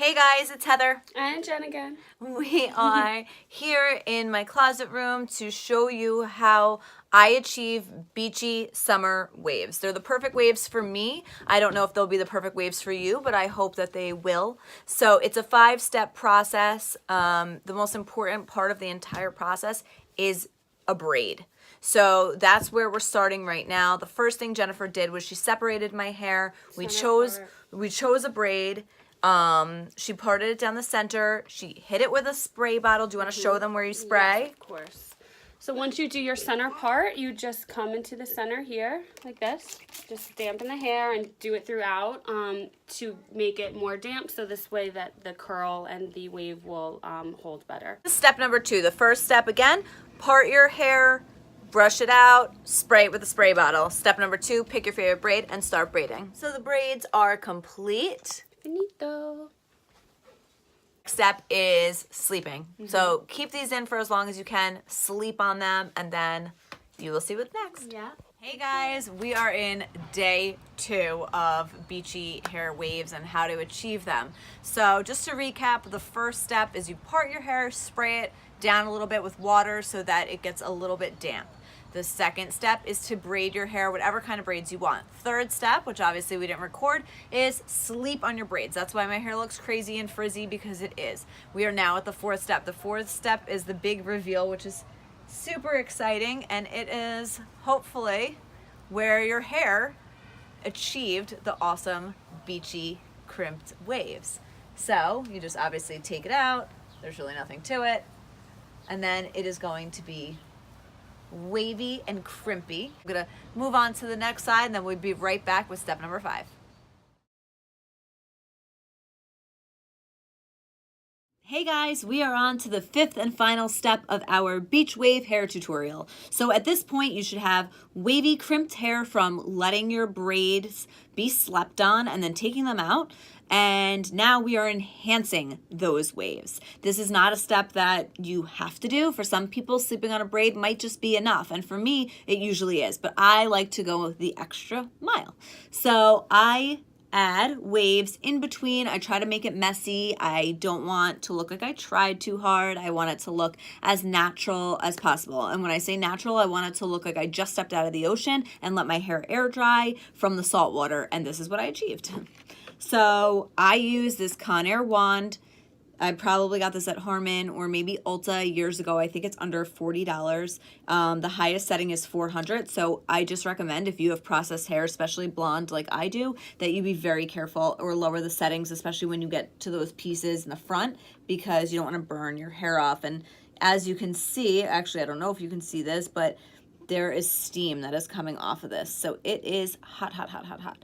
Hey guys, it's Heather. And Jen again. We are here in my closet room to show you how I achieve beachy summer waves. They're the perfect waves for me. I don't know if they'll be the perfect waves for you, but I hope that they will. So it's a 5-step process. The most important part of the entire process is a braid. So that's where we're starting right now. The first thing Jennifer did was she separated my hair. We chose a braid. She parted it down the center. She hit it with a spray bottle. Do you want to show them where you spray? Yes, of course. So once you do your center part, you just come into the center here, like this. Just dampen the hair and do it throughout to make it more damp, so this way that the curl and the wave will hold better. Step number 2. The first step again, part your hair, brush it out, spray it with a spray bottle. Step number 2, pick your favorite braid and start braiding. So the braids are complete. Finito. Step is sleeping. So keep these in for as long as you can, sleep on them, and then you will see what's next. Yeah. Hey guys, we are in day 2 of beachy hair waves and how to achieve them. So just to recap, the first step is you part your hair, spray it down a little bit with water so that it gets a little bit damp. The second step is to braid your hair, whatever kind of braids you want. Third step, which obviously we didn't record, is sleep on your braids. That's why my hair looks crazy and frizzy, because it is. We are now at the 4th step. The 4th step is the big reveal, which is super exciting, and it is hopefully where your hair achieved the awesome beachy crimped waves. So you just obviously take it out. There's really nothing to it. And then it is going to be wavy and crimpy. I'm gonna move on to the next side, and then we'll be right back with step number 5. Hey guys, we are on to the 5th and final step of our beach wave hair tutorial. So at this point, you should have wavy crimped hair from letting your braids be slept on and then taking them out. And now we are enhancing those waves. This is not a step that you have to do. For some people, sleeping on a braid might just be enough. And for me, it usually is. But I like to go the extra mile. So I add waves in between. I try to make it messy. I don't want to look like I tried too hard. I want it to look as natural as possible. And when I say natural, I want it to look like I just stepped out of the ocean and let my hair air dry from the salt water. And this is what I achieved. So I use this Conair wand. I probably got this at Harmon or maybe Ulta years ago. I think it's under $40. The highest setting is 400. So I just recommend, if you have processed hair, especially blonde like I do, that you be very careful or lower the settings, especially when you get to those pieces in the front, because you don't want to burn your hair off. And as you can see, actually, I don't know if you can see this, but there is steam that is coming off of this. So it is hot, hot, hot, hot, hot.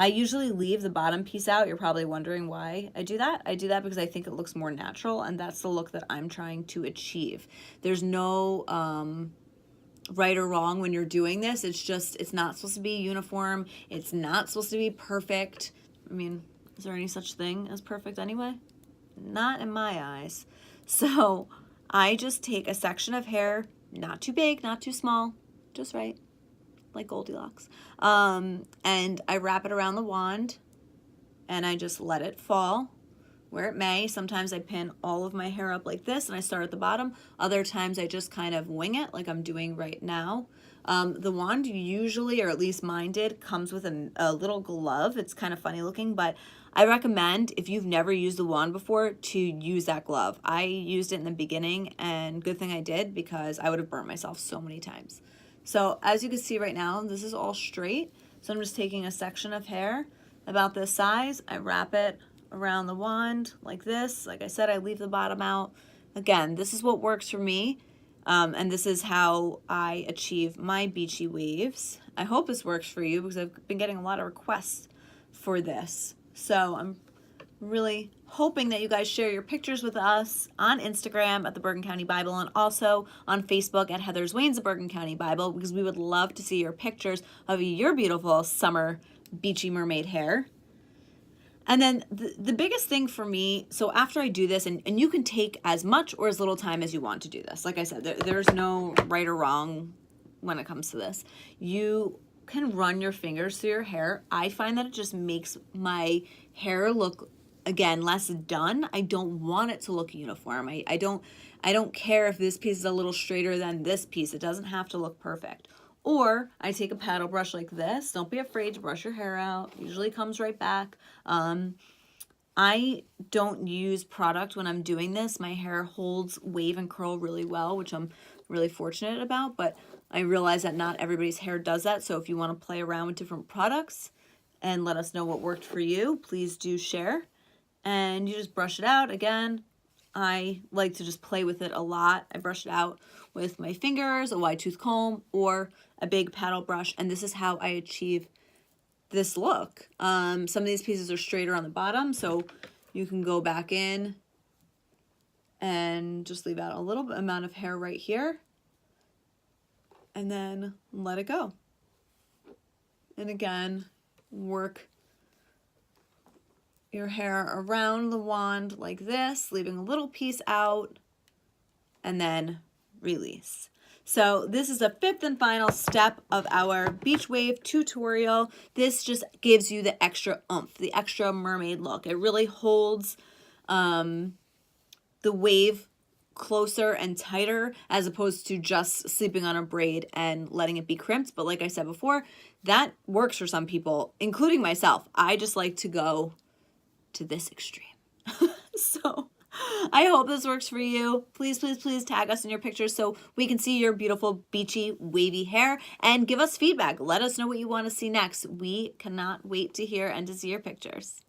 I usually leave the bottom piece out. You're probably wondering why I do that. I do that because I think it looks more natural, and that's the look that I'm trying to achieve. There's no right or wrong when you're doing this. It's just, it's not supposed to be uniform. It's not supposed to be perfect. I mean, is there any such thing as perfect anyway? Not in my eyes. So I just take a section of hair, not too big, not too small, just right, like Goldilocks. And I wrap it around the wand, and I just let it fall where it may. Sometimes I pin all of my hair up like this, and I start at the bottom. Other times I just kind of wing it like I'm doing right now. The wand usually, or at least mine did, comes with a little glove. It's kind of funny looking, but I recommend, if you've never used the wand before, to use that glove. I used it in the beginning, and good thing I did, because I would have burnt myself so many times. So as you can see right now, this is all straight. So I'm just taking a section of hair about this size. I wrap it around the wand like this. Like I said, I leave the bottom out. Again, this is what works for me. And this is how I achieve my beachy waves. I hope this works for you, because I've been getting a lot of requests for this. So I'm really hoping that you guys share your pictures with us on Instagram at the Bergen County Bible, and also on Facebook at Heather's Wayne's the Bergen County Bible, because we would love to see your pictures of your beautiful summer beachy mermaid hair. And then the biggest thing for me, so after I do this, and you can take as much or as little time as you want to do this. Like I said, there's no right or wrong when it comes to this. You can run your fingers through your hair. I find that it just makes my hair look again, less done. I don't want it to look uniform. I don't care if this piece is a little straighter than this piece. It doesn't have to look perfect. Or I take a paddle brush like this. Don't be afraid to brush your hair out. Usually comes right back. I don't use product when I'm doing this. My hair holds wave and curl really well, which I'm really fortunate about, but I realize that not everybody's hair does that. So if you want to play around with different products and let us know what worked for you, please do share. And you just brush it out. Again, I like to just play with it a lot. I brush it out with my fingers, a wide tooth comb, or a big paddle brush, and this is how I achieve this look. Some of these pieces are straighter on the bottom, so you can go back in and just leave out a little amount of hair right here, and then let it go. And again, work your hair around the wand like this, leaving a little piece out, and then release. So this is the fifth and final step of our beach wave tutorial. This just gives you the extra oomph, the extra mermaid look. It really holds the wave closer and tighter as opposed to just sleeping on a braid and letting it be crimped. But like I said before, that works for some people, including myself. I just like to go to this extreme. So I hope this works for you. Please, please, please tag us in your pictures so we can see your beautiful beachy wavy hair and give us feedback. Let us know what you want to see next. We cannot wait to hear and to see your pictures.